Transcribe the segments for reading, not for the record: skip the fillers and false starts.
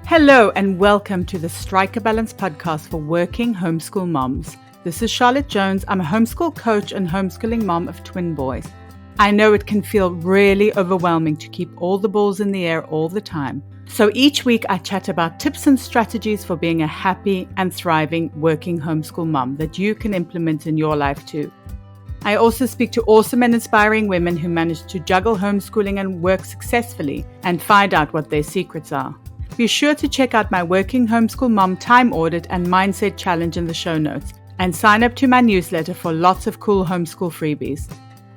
Hello and welcome to the Strike a Balance podcast for working homeschool moms. This is Charlotte Jones. I'm a homeschool coach and homeschooling mom of twin boys. I know it can feel really overwhelming to keep all the balls in the air all the time. So each week I chat about tips and strategies for being a happy and thriving working homeschool mom that you can implement in your life too. I also speak to awesome and inspiring women who manage to juggle homeschooling and work successfully and find out what their secrets are. Be sure to check out my Working Homeschool Mom Time Audit and Mindset Challenge in the show notes and sign up to my newsletter for lots of cool homeschool freebies.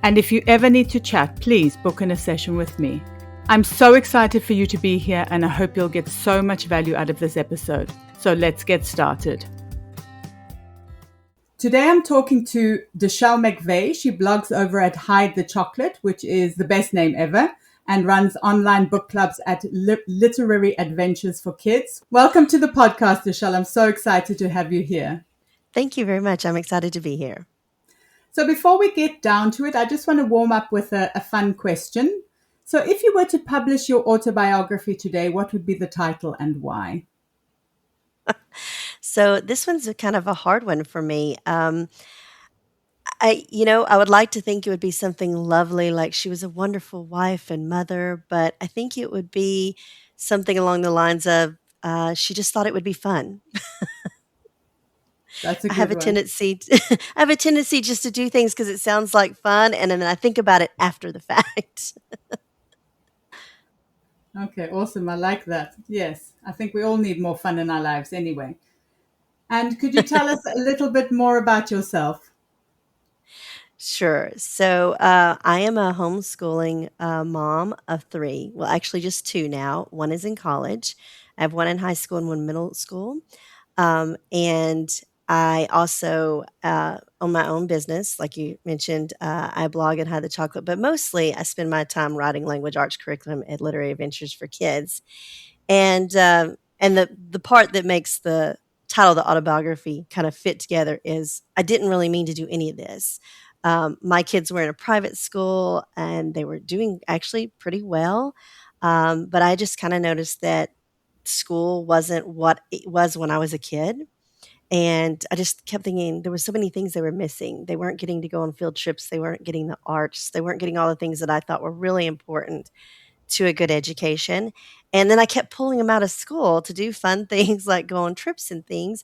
And if you ever need to chat, please book in a session with me. I'm so excited for you to be here and I hope you'll get so much value out of this episode. So let's get started. Today I'm talking to Dachelle McVeigh. She blogs over at Hide the Chocolate, which is the best name ever, and runs online book clubs at Literary Adventures for Kids. Welcome to the podcast, Dachelle. I'm so excited to have you here. Thank you very much. I'm excited to be here. So before we get down to it, I just want to warm up with a fun question. So if you were to publish your autobiography today, what would be the title and why? So this one's kind of a hard one for me. I would like to think it would be something lovely, like she was a wonderful wife and mother, but I think it would be something along the lines of she just thought it would be fun. That's a I have good a one. tendency, I have a tendency just to do things because it sounds like fun, and then I think about it after the fact. Okay, awesome. I like that. Yes, I think we all need more fun in our lives anyway. And could you tell us a little bit more about yourself? Sure. So I am a homeschooling mom of three. Well, actually, just two now. One is in college. I have one in high school and one middle school. And I also own my own business. Like you mentioned, I blog and Hide the Chocolate, but mostly I spend my time writing language arts curriculum at Literary Adventures for Kids. And the part that makes the title of the autobiography kind of fit together is I didn't really mean to do any of this. My kids were in a private school and they were doing actually pretty well. But I just kind of noticed that school wasn't what it was when I was a kid. And I just kept thinking there were so many things they were missing. They weren't getting to go on field trips. They weren't getting the arts. They weren't getting all the things that I thought were really important to a good education. And then I kept pulling them out of school to do fun things like go on trips and things.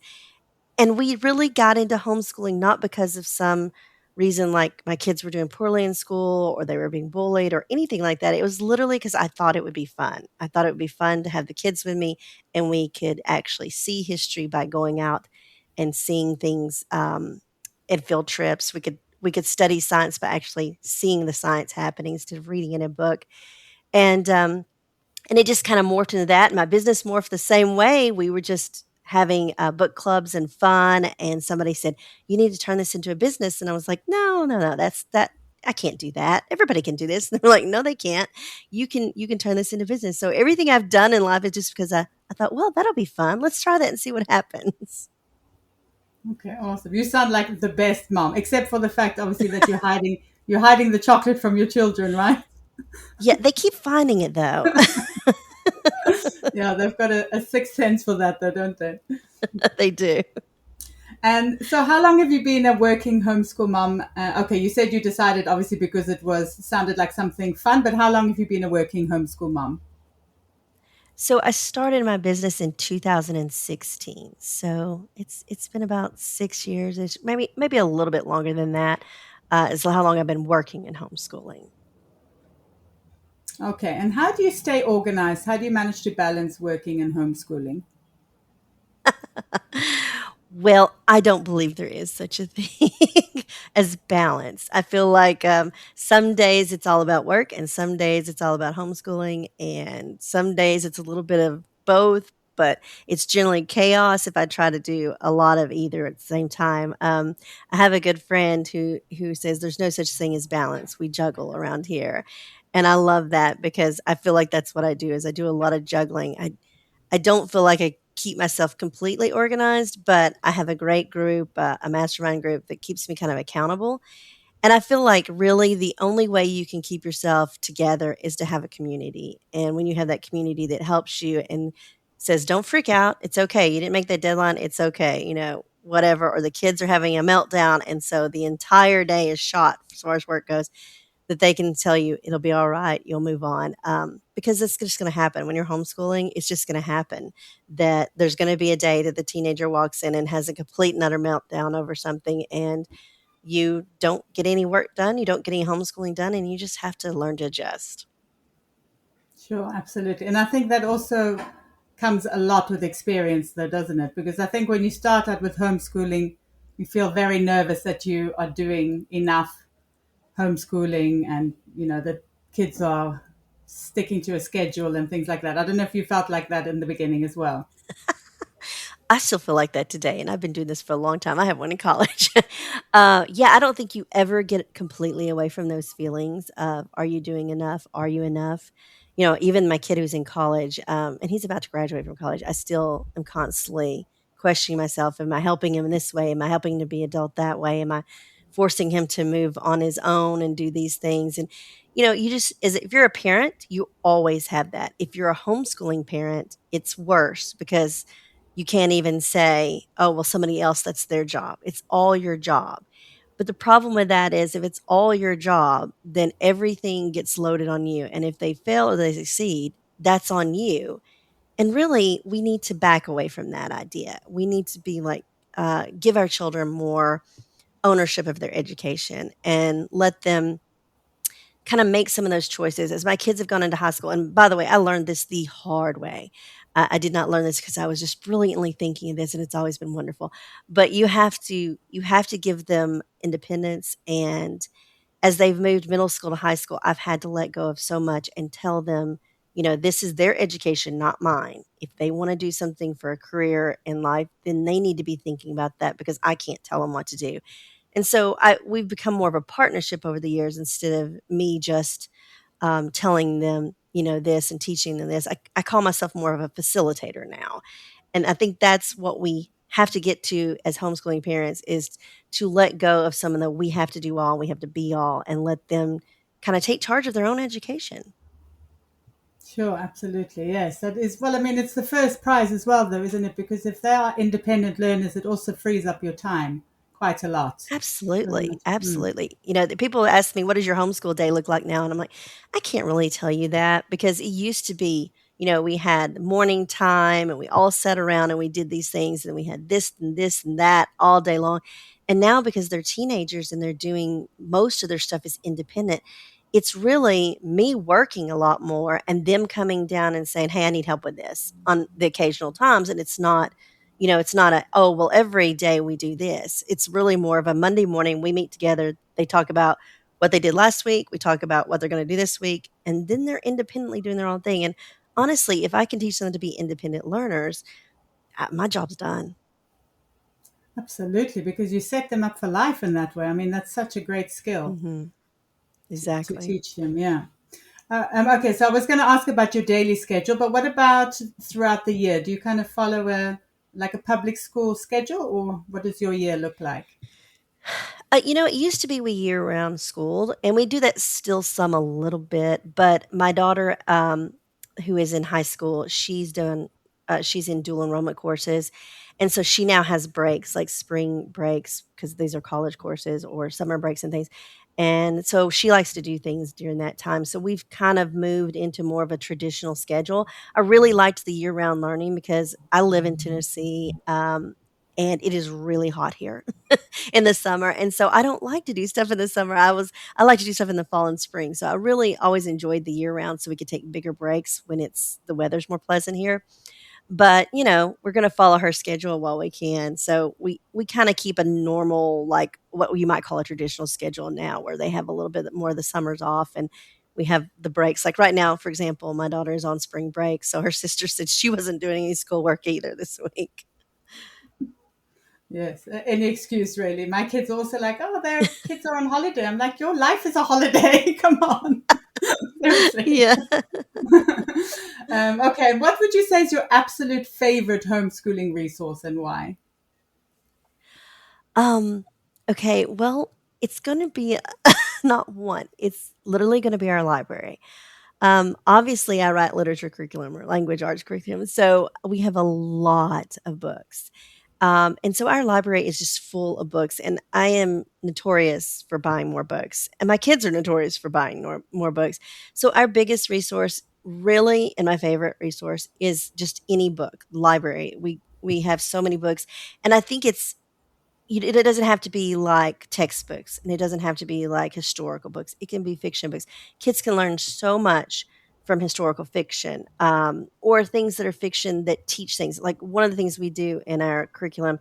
And we really got into homeschooling not because of some reason like my kids were doing poorly in school or they were being bullied or anything like that. It was literally because I thought it would be fun. I thought it would be fun to have the kids with me and we could actually see history by going out and seeing things in field trips. We could study science by actually seeing the science happening instead of reading it in a book. And it just kind of morphed into that. My business morphed the same way. We were just having book clubs and fun. And somebody said, "You need to turn this into a business." And I was like, "No, no, no. That. I can't do that. Everybody can do this." And they're like, "No, they can't. You can turn this into business." So everything I've done in life is just because I thought, well, that'll be fun. Let's try that and see what happens. Okay, awesome. You sound like the best mom, except for the fact, obviously, that you're hiding the chocolate from your children, right? Yeah, they keep finding it though. Yeah, they've got a sixth sense for that, though, don't they? They do. And so, how long have you been a working homeschool mom? Okay, you said you decided, obviously, because sounded like something fun. But how long have you been a working homeschool mom? So I started my business in 2016. So it's been about 6 years, maybe a little bit longer than that. Is how long I've been working in homeschooling. Okay, and how do you stay organized? How do you manage to balance working and homeschooling? Well, I don't believe there is such a thing as balance. I feel like some days it's all about work, and some days it's all about homeschooling, and some days it's a little bit of both. But it's generally chaos if I try to do a lot of either at the same time. I have a good friend who says there's no such thing as balance. We juggle around here, and I love that because I feel like that's what I do. Is I do a lot of juggling. I don't feel like I keep myself completely organized, but I have a great group, a mastermind group that keeps me kind of accountable. And I feel like really the only way you can keep yourself together is to have a community. And when you have that community that helps you and says, "Don't freak out. It's okay. You didn't make that deadline. It's okay." Whatever. Or the kids are having a meltdown, and so the entire day is shot as far as work goes. That they can tell you it'll be all right. You'll move on, because it's just going to happen when you're homeschooling. It's just going to happen that there's going to be a day that the teenager walks in and has a complete and utter meltdown over something, and you don't get any work done. You don't get any homeschooling done, and you just have to learn to adjust. Sure, absolutely. And I think that also comes a lot with experience, though, doesn't it? Because I think when you start out with homeschooling, you feel very nervous that you are doing enough homeschooling and, the kids are sticking to a schedule and things like that. I don't know if you felt like that in the beginning as well. I still feel like that today, and I've been doing this for a long time. I have one in college. Yeah, I don't think you ever get completely away from those feelings of, are you doing enough? Are you enough? Even my kid who's in college, and he's about to graduate from college, I still am constantly questioning myself. Am I helping him in this way? Am I helping him to be adult that way? Am I forcing him to move on his own and do these things? And, you just, if you're a parent, you always have that. If you're a homeschooling parent, it's worse because you can't even say, "Oh, well, somebody else, that's their job." It's all your job. But the problem with that is if it's all your job, then everything gets loaded on you. And if they fail or they succeed, that's on you. And really, we need to back away from that idea. We need to be like, give our children more ownership of their education and let them kind of make some of those choices as my kids have gone into high school. And by the way, I learned this the hard way. I did not learn this because I was just brilliantly thinking of this, and it's always been wonderful. But you have to give them independence, and as they've moved middle school to high school, I've had to let go of so much and tell them, this is their education, not mine. If they want to do something for a career in life, then they need to be thinking about that because I can't tell them what to do. And so we've become more of a partnership over the years instead of me just telling them, this and teaching them this. I call myself more of a facilitator now. And I think that's what we have to get to as homeschooling parents is to let go of some of the we have to do all, we have to be all, and let them kind of take charge of their own education. Sure, absolutely. Yes, that is. Well, I mean, it's the first prize as well, though, isn't it? Because if they are independent learners, it also frees up your time quite a lot, doesn't Absolutely, it? Mm. absolutely. The people ask me, "What does your homeschool day look like now?" And I'm like, "I can't really tell you that because it used to be, we had morning time and we all sat around and we did these things and we had this and that all day long. And now because they're teenagers and they're doing most of their stuff is independent, it's really me working a lot more and them coming down and saying, 'Hey, I need help with this,' on the occasional times, and it's not a, oh, well, every day we do this. It's really more of a Monday morning, we meet together, they talk about what they did last week, we talk about what they're gonna do this week, and then they're independently doing their own thing, and honestly, if I can teach them to be independent learners, my job's done. Absolutely, because you set them up for life in that way. I mean, that's such a great skill Mhm. to Exactly. teach them. Yeah. Okay, so I was going to ask about your daily schedule, but what about throughout the year? Do you kind of follow a public school schedule, or what does your year look like? It used to be we year-round schooled, and we do that still some a little bit, but my daughter, who is in high school, she's in dual enrollment courses, and so she now has breaks, like spring breaks, because these are college courses or summer breaks and things, and so she likes to do things during that time, so we've kind of moved into more of a traditional schedule. I really liked the year-round learning because I live in Tennessee, and it is really hot here. In the summer, and so I don't like to do stuff in the summer. I like to do stuff in the fall and spring, so I really always enjoyed the year round so we could take bigger breaks when the weather's more pleasant here. But, we're gonna follow her schedule while we can, so we kinda keep a normal, like, what you might call a traditional schedule now where they have a little bit more of the summers off and we have the breaks. Like, right now, for example, my daughter is on spring break, so her sister said she wasn't doing any schoolwork either this week. Yes, any excuse really. My kids also like, oh, their kids are on holiday. I'm like, your life is a holiday. Come on, seriously. Yeah. Okay, what would you say is your absolute favorite homeschooling resource and why? Um, okay, well, it's gonna be not one, it's literally gonna be our library. Obviously, I write literature curriculum or language arts curriculum, so we have a lot of books. And so our library is just full of books, and I am notorious for buying more books, and my kids are notorious for buying more books. So our biggest resource, really, and my favorite resource, is just any book library. We have so many books, and I think it doesn't have to be like textbooks, and it doesn't have to be like historical books. It can be fiction books. Kids can learn so much from historical fiction, or things that are fiction that teach things. Like one of the things we do in our curriculum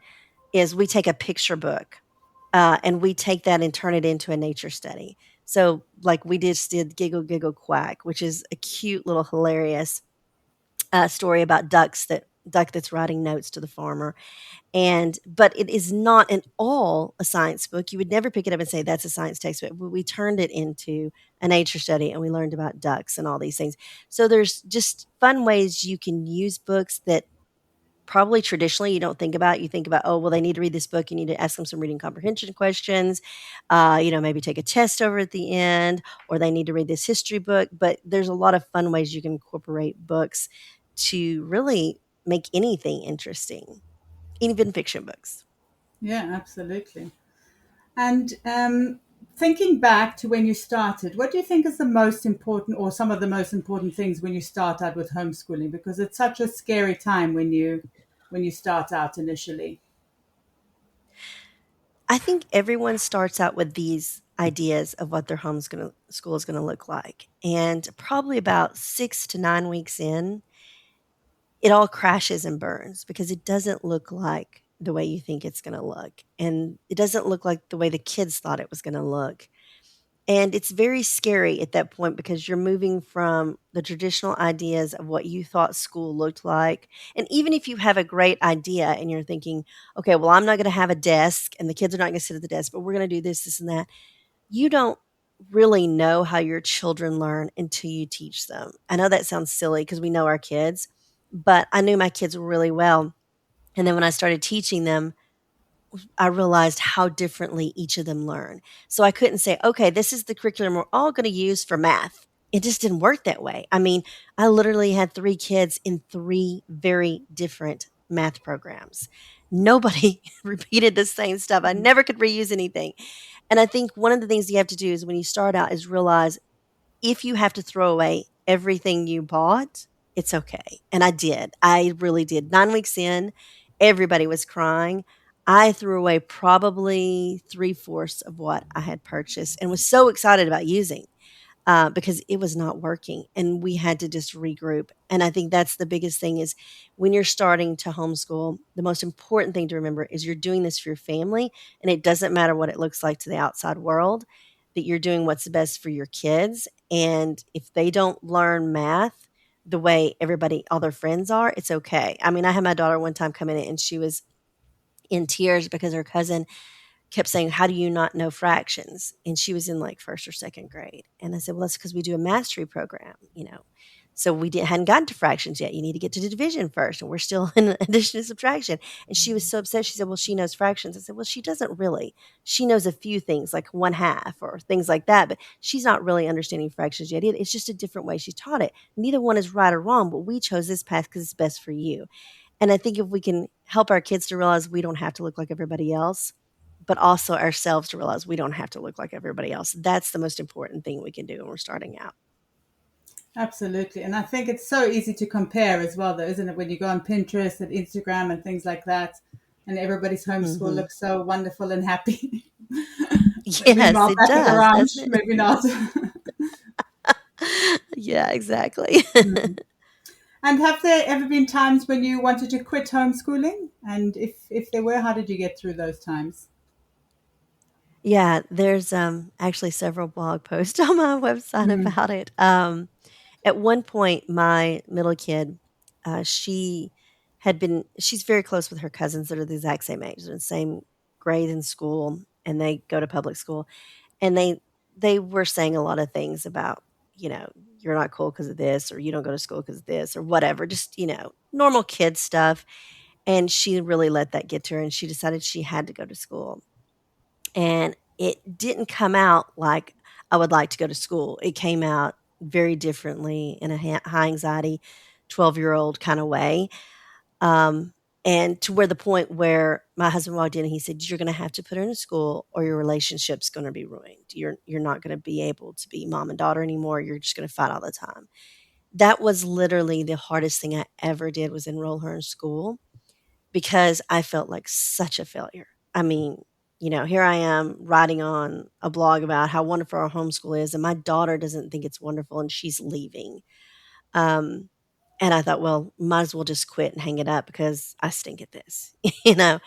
is we take a picture book, and we take that and turn it into a nature study. So, like we just did Giggle Giggle Quack, which is a cute little hilarious story about duck that's writing notes to the farmer, and but it is not at all a science book. You would never pick it up and say that's a science textbook. We turned it into a nature study, and we learned about ducks and all these things. So there's just fun ways you can use books that probably traditionally you don't think about. You think about, oh, well, they need to read this book. You need to ask them some reading comprehension questions. Maybe take a test over at the end, or they need to read this history book. But there's a lot of fun ways you can incorporate books to really make anything interesting, even fiction books. Yeah, absolutely. And thinking back to when you started, what do you think is the most important, or some of the most important things when you start out with homeschooling? Because it's such a scary time when you start out initially. I think everyone starts out with these ideas of what their school is going to look like. And probably about 6 to 9 weeks in, it all crashes and burns because it doesn't look like the way you think it's going to look. And it doesn't look like the way the kids thought it was going to look. And it's very scary at that point because you're moving from the traditional ideas of what you thought school looked like. And even if you have a great idea and you're thinking, okay, well, I'm not going to have a desk and the kids are not going to sit at the desk, but we're going to do this, this, and that. You don't really know how your children learn until you teach them. I know that sounds silly because we know our kids, but I knew my kids really well. And then when I started teaching them, I realized how differently each of them learn. So I couldn't say, okay, this is the curriculum we're all going to use for math. It just didn't work that way. I mean, I literally had 3 kids in 3 very different math programs. Nobody repeated the same stuff. I never could reuse anything. And I think one of the things you have to do is when you start out is realize if you have to throw away everything you bought, it's okay. And I did. I really did. 9 weeks in, everybody was crying. I threw away probably three-fourths of what I had purchased and was so excited about using because it was not working and we had to just regroup. And I think that's the biggest thing is when you're starting to homeschool, the most important thing to remember is you're doing this for your family and it doesn't matter what it looks like to the outside world, that you're doing what's best for your kids. And if they don't learn math the way all their friends are, it's okay. I mean, I had my daughter one time come in and she was in tears because her cousin kept saying, "How do you not know fractions?" And she was in like first or second grade. And I said, "Well, that's because we do a mastery program. So we hadn't gotten to fractions yet. You need to get to the division first. And we're still in addition and subtraction." And she was so upset. She said, "Well, she knows fractions." I said, "Well, she doesn't really. She knows a few things like 1/2 or things like that, but she's not really understanding fractions yet. It's just a different way she's taught it. Neither one is right or wrong, but we chose this path because it's best for you." And I think if we can help our kids to realize we don't have to look like everybody else, but also ourselves to realize we don't have to look like everybody else. That's the most important thing we can do when we're starting out. Absolutely. And I think it's so easy to compare as well, though, isn't it? When you go on Pinterest and Instagram and things like that, and everybody's homeschool Mhm. looks so wonderful and happy. Yes, Meanwhile, it back at the does, ranch, doesn't it? maybe not. Yeah, exactly. Mm. And have there ever been times when you wanted to quit homeschooling? And if there were, how did you get through those times? Yeah, there's, actually several blog posts on my website Mm. about it. At one point, my middle kid, she's very close with her cousins that are the exact same age. They're in the same grade in school, and they go to public school. And they were saying a lot of things about, you know, "You're not cool because of this," or "You don't go to school because of this," or whatever, just, normal kid stuff. And she really let that get to her, and she decided she had to go to school. And it didn't come out like, "I would like to go to school." It came out very differently in a high anxiety 12-year-old kind of way. Um, and to where the point where my husband walked in and he said, "You're going to have to put her in a school or your relationship's going to be ruined. You're not going to be able to be mom and daughter anymore. You're just going to fight all the time." That was literally the hardest thing I ever did, was enroll her in school, because I felt like such a failure. I mean, here I am writing on a blog about how wonderful our homeschool is, and my daughter doesn't think it's wonderful and she's leaving. Um, and I thought, well, might as well just quit and hang it up because I stink at this. you know,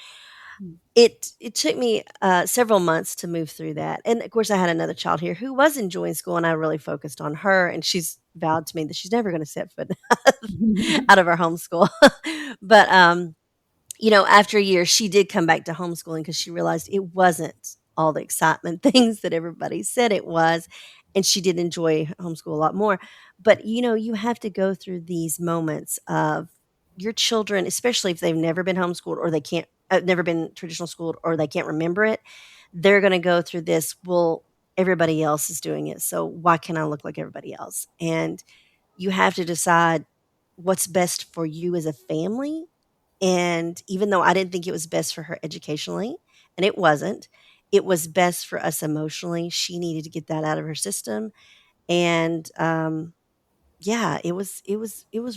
Mm. it took me several months to move through that. And of course, I had another child here who was enjoying school, and I really focused on her. And she's vowed to me that she's never going to set foot out of our homeschool. but after a year, she did come back to homeschooling because she realized it wasn't all the excitement things that everybody said it was. And she did enjoy homeschool a lot more. But, you have to go through these moments of your children, especially if they've never been homeschooled, or they can't, never been traditional schooled, or they can't remember it. They're going to go through this. Well, everybody else is doing it. So why can't I look like everybody else? And you have to decide what's best for you as a family. And even though I didn't think it was best for her educationally, and it wasn't, it was best for us emotionally. She needed to get that out of her system. And yeah, it was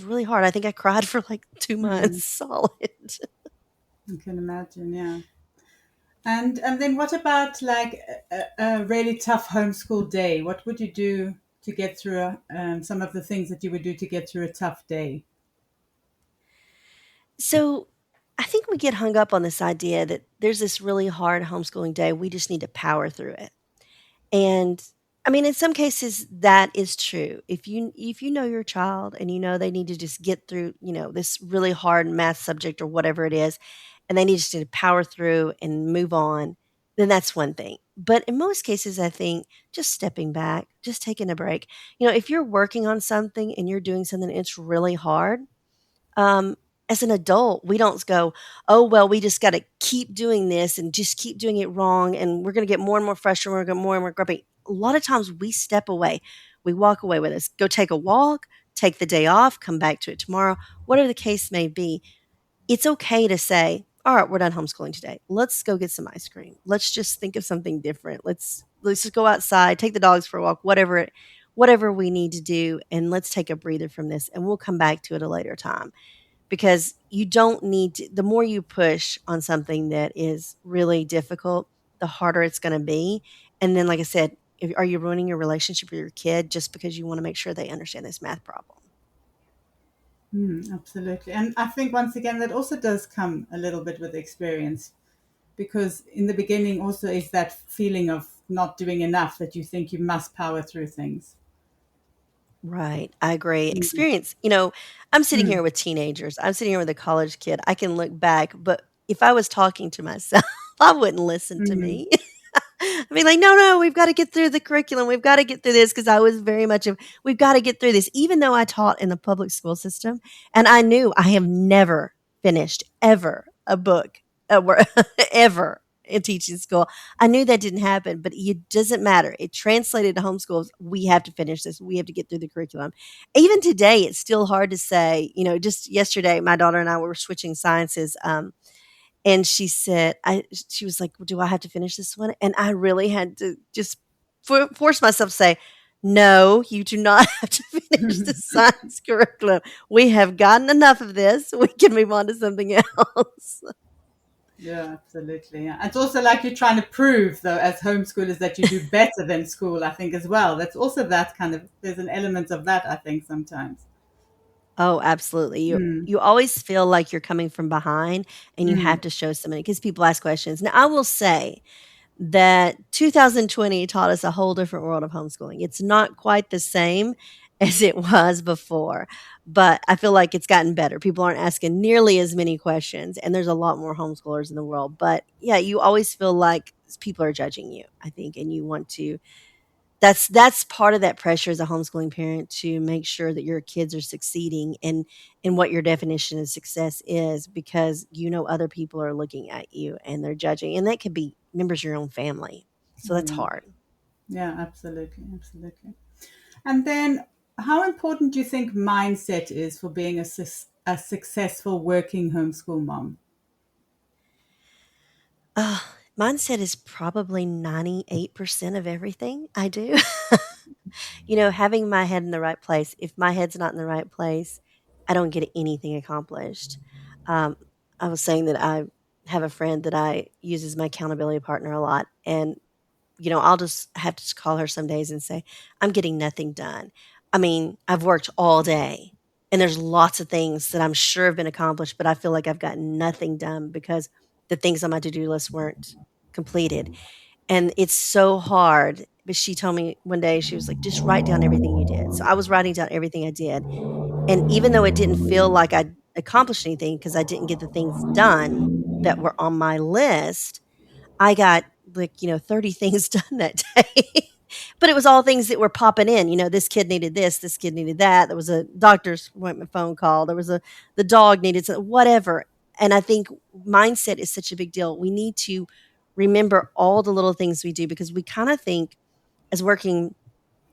really hard. I think I cried for like 2 months Mm, solid. I can imagine, yeah. And then what about like a really tough homeschool day? What would you do to get through some of the things that you would do to get through a tough day? So I think we get hung up on this idea that there's this really hard homeschooling day. We just need to power through it. And I mean, in some cases that is true. If you know your child and you know they need to just get through, this really hard math subject or whatever it is, and they need just to power through and move on, then that's one thing. But in most cases, I think just stepping back, just taking a break. If you're working on something and you're doing something that's really hard, um, as an adult, we don't go, "Oh, well, we just gotta keep doing this and just keep doing it wrong, and we're gonna get more and more frustrated, we're gonna get more and more grumpy." A lot of times we step away. We walk away with this. Go take a walk, take the day off, come back to it tomorrow, whatever the case may be. It's okay to say, "All right, we're done homeschooling today. Let's go get some ice cream. Let's just think of something different. Let's just go outside, take the dogs for a walk, whatever we need to do, and let's take a breather from this, and we'll come back to it a later time." Because you don't need to, the more you push on something that is really difficult, the harder it's going to be. And then, like I said, are you ruining your relationship with your kid just because you want to make sure they understand this math problem? Mm, absolutely. And I think once again that also does come a little bit with experience, because in the beginning also is that feeling of not doing enough that you think you must power through things. Right. I agree. Mm, Experience, I'm sitting mm, here with teenagers. I'm sitting here with a college kid. I can look back, but if I was talking to myself, I wouldn't listen to mm, me. I mean, like, no, no, we've got to get through the curriculum. We've got to get through this, because I was very much of, we've got to get through this, even though I taught in the public school system. And I knew I have never finished ever a book, ever in teaching school. I knew that didn't happen, but it doesn't matter. It translated to homeschools. We have to finish this. We have to get through the curriculum. Even today, it's still hard to say, just yesterday, my daughter and I were switching sciences. And she was like, "Well, do I have to finish this one?" And I really had to just force myself to say, "No, you do not have to finish the mm. science curriculum. We have gotten enough of this. We can move on to something else." Yeah, absolutely. Yeah. It's also like you're trying to prove, though, as homeschoolers, that you do better than school, I think, as well. That's also that kind of, there's an element of that, I think, sometimes. Oh, absolutely. You Mm, you always feel like you're coming from behind, and you mm, have to show somebody, because people ask questions. Now, I will say that 2020 taught us a whole different world of homeschooling. It's not quite the same as it was before, but I feel like it's gotten better. People aren't asking nearly as many questions, and there's a lot more homeschoolers in the world. But yeah, you always feel like people are judging you, I think, and you want to. That's part of that pressure as a homeschooling parent, to make sure that your kids are succeeding in what your definition of success is, because other people are looking at you and they're judging, and that could be members of your own family. So oh, that's yeah. hard. Yeah, absolutely. Absolutely. And then how important do you think mindset is for being a successful working homeschool mom? Uh, Mindset is probably 98% of everything I do. Having my head in the right place. If my head's not in the right place, I don't get anything accomplished. Um, I was saying that I have a friend that I use as my accountability partner a lot, and I'll just have to call her some days and say, I'm getting nothing done. I mean, I've worked all day and there's lots of things that I'm sure have been accomplished, but I feel like I've gotten nothing done because the things on my to do list weren't completed. And it's so hard. But she told me one day, she was like, just write down everything you did. So I was writing down everything I did. And even though it didn't feel like I accomplished anything because I didn't get the things done that were on my list, I got like, 30 things done that day. But it was all things that were popping in. This kid needed this kid needed that. There was a doctor's appointment phone call. There was the dog needed whatever. And I think mindset is such a big deal. We need to remember all the little things we do because we kind of think as working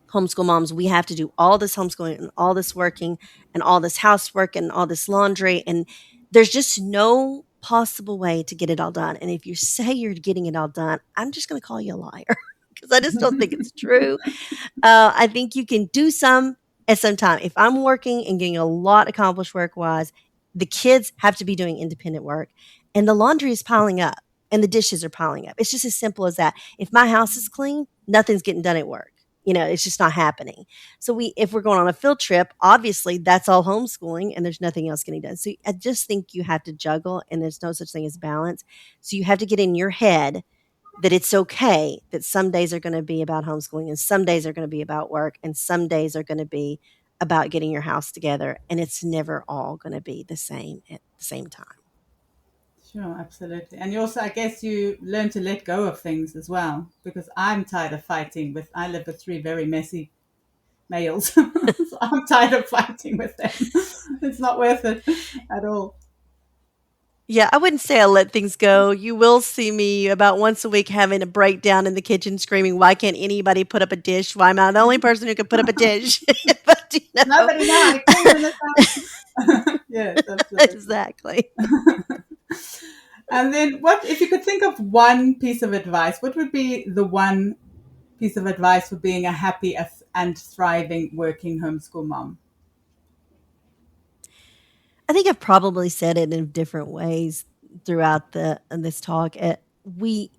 homeschool moms, we have to do all this homeschooling and all this working and all this housework and all this laundry. And there's just no possible way to get it all done. And if you say you're getting it all done, I'm just going to call you a liar because I just don't think it's true. I think you can do some at some time. If I'm working and getting a lot accomplished work wise, the kids have to be doing independent work and the laundry is piling up and the dishes are piling up. It's just as simple as that. If my house is clean, nothing's getting done at work. It's just not happening. So if we're going on a field trip, obviously that's all homeschooling and there's nothing else getting done. So I just think you have to juggle and there's no such thing as balance. So you have to get in your head that it's okay that some days are going to be about homeschooling and some days are going to be about work and some days are going to be about getting your house together. And it's never all going to be the same at the same time. Sure, absolutely. And you also, I guess, you learn to let go of things as well, because I'm tired of fighting with, I live with three very messy males. So I'm tired of fighting with them. It's not worth it at all. Yeah, I wouldn't say I let things go. You will see me about once a week having a breakdown in the kitchen screaming, why can't anybody put up a dish? Why am I the only person who can put up a dish? But, Nobody know how to clean in this house. Yes, absolutely. exactly. And then what, if you could think of one piece of advice, what would be the one piece of advice for being a happy and thriving working homeschool mom? I think I've probably said it in different ways throughout this talk. We,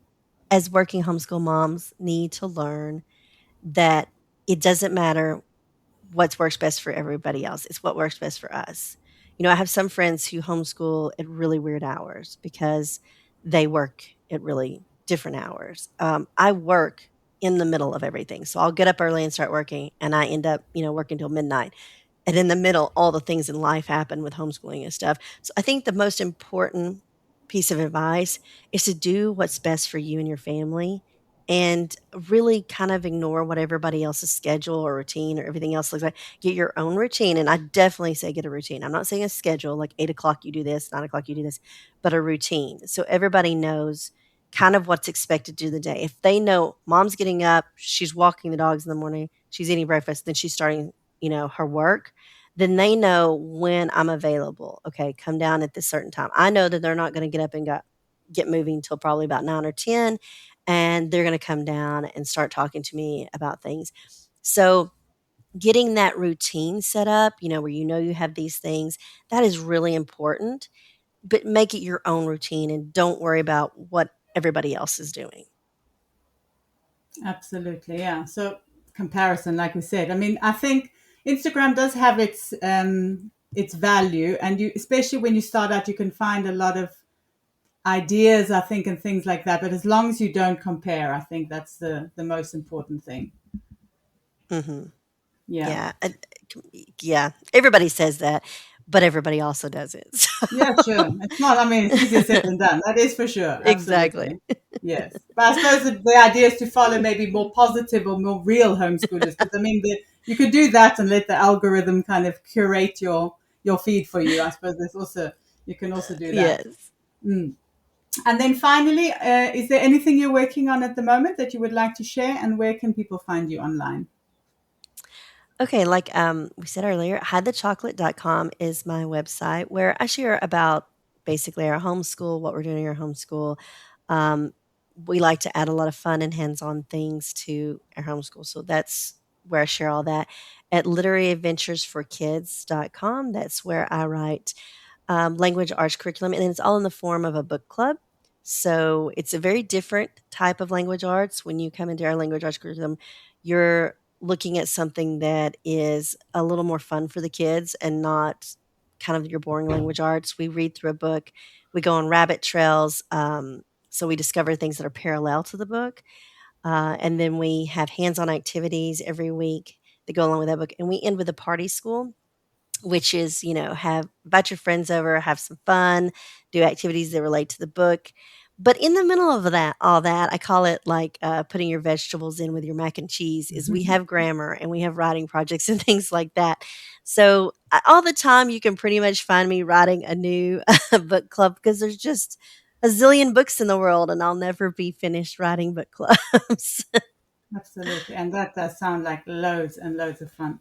as working homeschool moms, need to learn that it doesn't matter what works best for everybody else. It's what works best for us. I have some friends who homeschool at really weird hours because they work at really different hours. I work in the middle of everything. So I'll get up early and start working, and I end up, working till midnight. And in the middle, all the things in life happen with homeschooling and stuff. So I think the most important piece of advice is to do what's best for you and your family and really kind of ignore what everybody else's schedule or routine or everything else looks like. Get your own routine. And I definitely say get a routine. I'm not saying a schedule like 8 o'clock you do this, 9 o'clock you do this, but a routine. So everybody knows kind of what's expected to do the day. If they know mom's getting up, she's walking the dogs in the morning, she's eating breakfast, then she's starting, her work, then they know when I'm available. Okay, come down at this certain time. I know that they're not going to get up and get moving until probably about 9 or 10, and they're going to come down and start talking to me about things. So getting that routine set up, where you have these things, that is really important, but make it your own routine and don't worry about what everybody else is doing. Absolutely, yeah. So comparison, like we said, I mean, I think Instagram does have its value, and you, especially when you start out, you can find a lot of ideas, I think, and things like that. But as long as you don't compare, I think that's the most important thing. Hmm. Yeah. Yeah. Yeah. Everybody says that, but everybody also does it. Yeah, sure. It's not, I mean, it's easier said than done. That is for sure. Exactly. Absolutely. Yes. But I suppose the idea is to follow maybe more positive or more real homeschoolers. Because, I mean, you could do that and let the algorithm kind of curate your feed for you. I suppose you can also do that. Yes. Mm. And then finally, is there anything you're working on at the moment that you would like to share? And where can people find you online? Okay, like we said earlier, hidethechocolate.com is my website where I share about basically our homeschool, what we're doing in our homeschool. Um, we like to add a lot of fun and hands-on things to our homeschool. So that's where I share all that. At literaryaventuresforkids.com, that's where I write language arts curriculum, and it's all in the form of a book club. So it's a very different type of language arts. When you come into our language arts curriculum, you're looking at something that is a little more fun for the kids and not kind of your boring language arts. We read through a book, we go on rabbit trails. So we discover things that are parallel to the book. And then we have hands on activities every week that go along with that book. And we end with a party school, which is, have invite your friends over, have some fun, do activities that relate to the book. But in the middle of all that, I call it like putting your vegetables in with your mac and cheese. Is we have grammar and we have writing projects and things like that. So all the time, you can pretty much find me writing a new book club because there's just a zillion books in the world, and I'll never be finished writing book clubs. Absolutely. And that does sound like loads and loads of fun.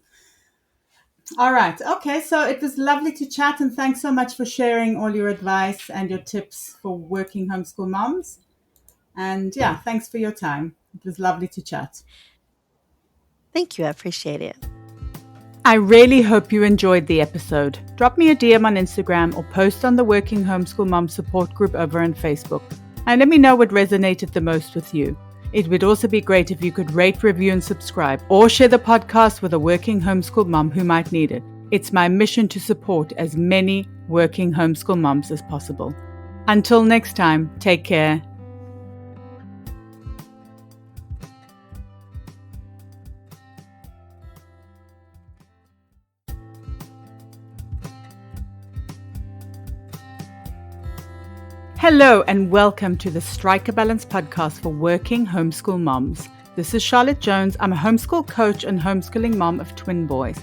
All right. Okay. So it was lovely to chat, and thanks so much for sharing all your advice and your tips for working homeschool moms. And yeah, thanks for your time. It was lovely to chat. Thank you. I appreciate it. I really hope you enjoyed the episode. Drop me a DM on Instagram or post on the Working Homeschool Mom support group over on Facebook. And let me know what resonated the most with you. It would also be great if you could rate, review, and subscribe, or share the podcast with a working homeschool mom who might need it. It's my mission to support as many working homeschool moms as possible. Until next time, take care. Hello and welcome to the Strike a Balance podcast for working homeschool moms. This is Charlotte Jones. I'm a homeschool coach and homeschooling mom of twin boys.